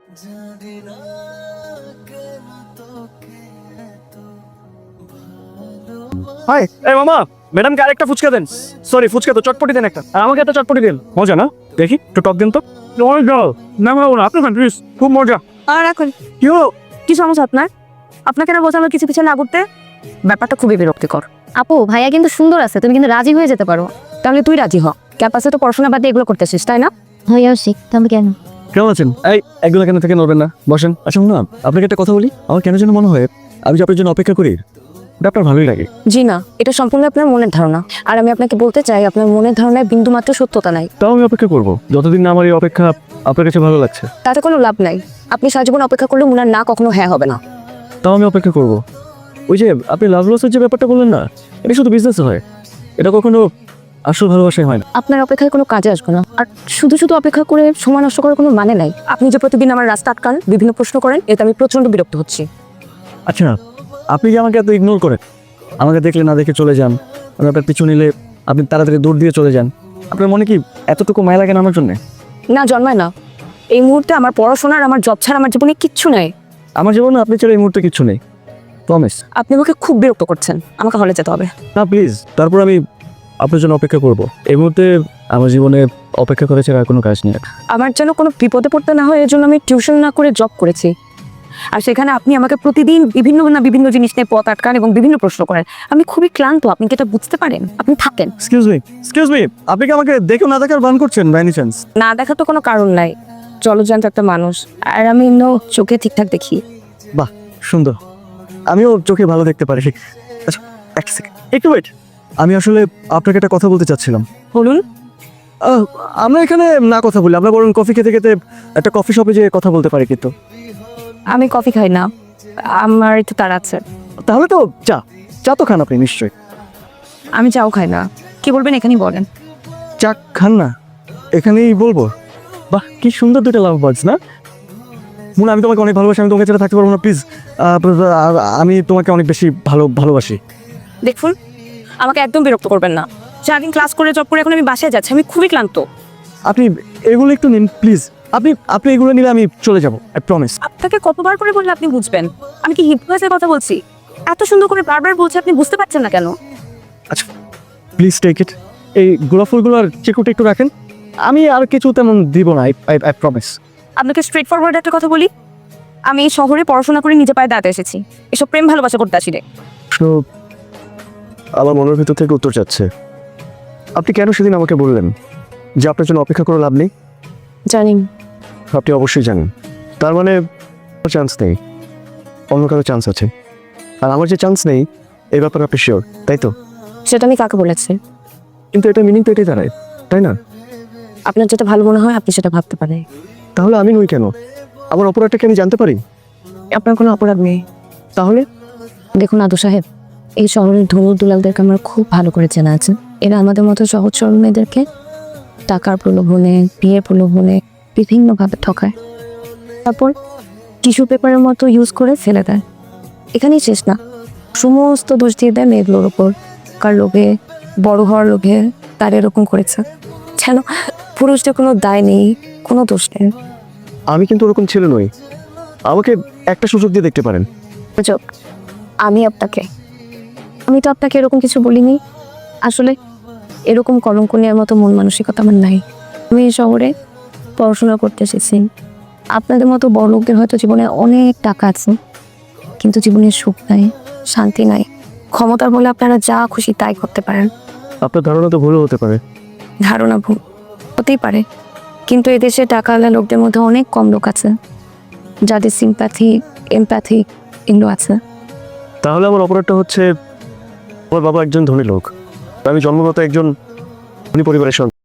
জানি না কেন তোকে এত ভালোবাসি। হাই এই মামা, ম্যাডামকে আরেকটা ফুচকা দেন। সরি, ফুচকা তো চটপটি দেন একটা, আর আমাকে একটা চটপটি দেন। মজা না? দেখি একটু টক দেন তো। মজা না মামা না, আপনি খান প্লিজ, খুব মজা। আর এখন কি হলো? কি সমস্যা আপনার? আপনাকে না বলছি আমার কিছু কিছু না করতে? ব্যাপারটা খুবই বিরক্তিকর। আপু ভাইয়া কিন্তু সুন্দর আছে, তুমি কিন্তু রাজি হয়ে যেতে পারো। তাহলে তুই রাজি হ। ক্যাপাসে তো পড়াশোনা বাদে এগুলো করতেছিস তাই না? হইয়াও শিখ, তবে কেন? কেমন আছেন? এই একগুলো কেন থেকে নড়বেন না, বসেন। আচ্ছা না, আপনাকে একটা কথা বলি। আমার কেন যেন মনে হয় আমি যে আপনার জন্য অপেক্ষা করি, এটা আপনার ভালোই লাগে। জি না, এটা সম্পূর্ণ আপনার মনের ধারণা। আর আমি আপনাকে বলতে চাই আপনার মনের ধারণায় বিন্দুমাত্র সত্যতা নাই। তাও আমি অপেক্ষা করবো যতদিন না আমার এই অপেক্ষা আপনার কাছে ভালো লাগছে। তাতে কোনো লাভ নাই। আপনি সারা জীবন অপেক্ষা করলে মুনার না কখনো হ্যাঁ হবে না। তাও আমি অপেক্ষা করবো। ওই যে আপনি লাভ লসের যে ব্যাপারটা বললেন না, এটা শুধু বিজনেসে হয়, এটা কখনো আসল ভালোবাসায় হয় না। আপনার অপেক্ষায় কোনো কাজে আসবে না। আর শুধু শুধু অপেক্ষা করে সময় নষ্ট করার কোনো মানে নাই। আপনি যে প্রতিদিন আমার রাস্তা আটকান, বিভিন্ন প্রশ্ন করেন, এতে আমি প্রচন্ড বিরক্ত হচ্ছি। আচ্ছা, আপনি কি আমাকে এত ইগনোর করেন? আমাকে দেখলে না দেখে চলে যান, আমি আপনার পিছু নিলে আপনি তাড়াতাড়ি দৌড় দিয়ে চলে যান। আপনার মনে কি এতটুকু মায়া লাগে না আমার জন্য? না, জন্মায় না। এই মুহূর্তে আমার পড়াশোনার, আমার জব ছাড়া আমার জীবনে কিচ্ছু নাই। আমার জীবনে আপনি ছাড়া এই মুহূর্তে কিচ্ছু নেই, প্রমিস। আপনি আমাকে খুব বিরক্ত করছেন, আমাকে হলে যেতে হবে। না প্লিজ, তারপর আমি আপনার জন্য অপেক্ষা করব। এই মুহূর্তে আমার জীবনে অপেক্ষা করে ছাড়া আর কোনো কাজ নেই। আমার যেন কোনো বিপদে পড়তে না হয়, এর জন্য আমি টিউশন না করে জব করেছি। আর সেখানে আপনি আমাকে প্রতিদিন বিভিন্ন জিনিস নিয়ে পথ আটকান এবং বিভিন্ন প্রশ্ন করেন। আমি খুবই ক্লান্ত, আপনি কি এটা বুঝতে পারেন? আপনি থাকেন। এক্সকিউজ মি, আপনি কি আমাকে দেখেও না দেখার বান করছেন বাই এনি চান্স? না দেখা তো কোনো কারণ নাই। জলজান্ত একটা মানুষ, আর আমি এমন চোখে ঠিকঠাক দেখি। বাহ, সুন্দর। আমিও চোখে ভালো দেখতে পারি। আচ্ছা, একটা সেকেন্ড, একটু ওয়েট। আমি আসলে আপনাকে একটা কথা বলতে চাচ্ছিলাম। বলুন। আমরা এখানে না কথা বলি, আমরা বরং কফি খেতে খেতে একটা কফি শপে যেয়ে কথা বলতে পারি কিন্তু। আমি কফি খাই না, আমার একটু তাড়া আছে। তাহলে তো চা চা তো খান আপনি নিশ্চয়ই। আমি চাও খাই না। কি বলবেন এখানেই বলেন। চা খান না? এখানেই বলবো? বাহ, কি সুন্দর দুটো লাভ বার্ডস না? মনে আমি তোমাকে অনেক ভালোবাসি, আমি তোমাকে ছাড়া থাকতে পারবো না প্লিজ। আমি তোমাকে অনেক বেশি ভালোবাসি। দেখুন, আমাকে একদম বিরক্ত করবেন না। সারাদিন ক্লাস করে জব করে এখন আমি বাসায় যাচ্ছি, আমি খুবই ক্লান্ত। আপনি এগুলো একটু নিন প্লিজ। আপনি এগুলো নিলে আমি চলে যাবো, আই প্রমিস। আপনাকে কতবার করে বললে আপনি বুঝবেন? আমি কি হিপনোসিসের কথা বলছি? এত সুন্দর করে বারবার বলছি, আপনি বুঝতে পারছেন না কেন? আচ্ছা প্লিজ টেক ইট। এই গোলাপ ফুলগুলো আর চিকুটা একটু রাখেন, আমি আর কিছু তেমন দিব না, আই প্রমিস। আপনাকে স্ট্রেট ফরওয়ার্ড একটা কথা বলি, আমি এই শহরে পড়াশোনা করে নিজে পায়ে দাঁড়াতে এসেছি। এসব প্রেম ভালোবাসা করতে আসি রে। আমার মনের ভিতর থেকে উত্তর চাচ্ছে। আপনি কেন সেদিন আমাকে বললেন যে আপনার জন্য অপেক্ষা করে লাভ নেই? জানি। আপনি অবশ্যই জানেন, তার মানে চান্স নেই, অন্য কারো চান্স আছে। আর আমার যে চান্স নেই এই ব্যাপারে আপনি শিওর, তাই তো? সেটা আমি কাকে বলেছি? কিন্তু এটা মিনিং তো এটাই দাঁড়ায়, তাই না? আপনার যেটা ভালো মনে হয় আপনি সেটা ভাবতে পারেন। তাহলে আমি নই কেন? আমার অপরাধটা কি আমি জানতে পারি? আপনার কোনো অপরাধ নেই। তাহলে দেখুন আদু সাহেব, এই শহরের ধনুর দুলালদেরকে আমার খুব ভালো করে চেনা আছে। এরা আমাদের মতো সহজ সরল মেয়েদেরকে টাকার প্রলোভনে, বিয়ের প্রলোভনে বিভিন্নভাবে ঠকায়, তারপর টিস্যু পেপারের মতো ইউজ করে ফেলে দেয়। এখানেই শেষ না, সমস্ত দোষ দিয়ে দেয় মেয়েগুলোর ওপর। কার লোভে, বড় হওয়ার লোভে তার এরকম করেছে, যেন পুরুষদের কোনো দায় নেই, কোনো দোষ নেই। আমি কিন্তু ওরকম ছেলে নই, আমাকে একটা সুযোগ দিয়ে দেখতে পারেন। সুযোগ? আমি তো আপনাকে এরকম কিছু বলিনি। আসলে এরকম কলঙ্ক নেওয়ার মতো মন মানসিকতা আমার নাই। আমি এই শহরে পড়াশোনা করতে এসেছি। আপনাদের মতো বড় লোকদের হয়তো জীবনে অনেক টাকা আছে, কিন্তু জীবনের সুখ নাই, শান্তি নাই। ক্ষমতার বলে আপনারা যা খুশি তাই করতে পারেন। আপনার ধারণা তো ভুলও হতে পারে। ধারণা ভুল হতেই পারে, কিন্তু এদেশে টাকাওয়ালা লোকদের মধ্যে অনেক কম লোক আছে যাদের সিম্প্যাথি, এমপ্যাথি এগুলো আছে। তাহলে আমার অপরাধটা হচ্ছে আমার বাবা একজন ধনী লোক, আমি জন্মগত একজন ধনী পরিবারের সন্তান।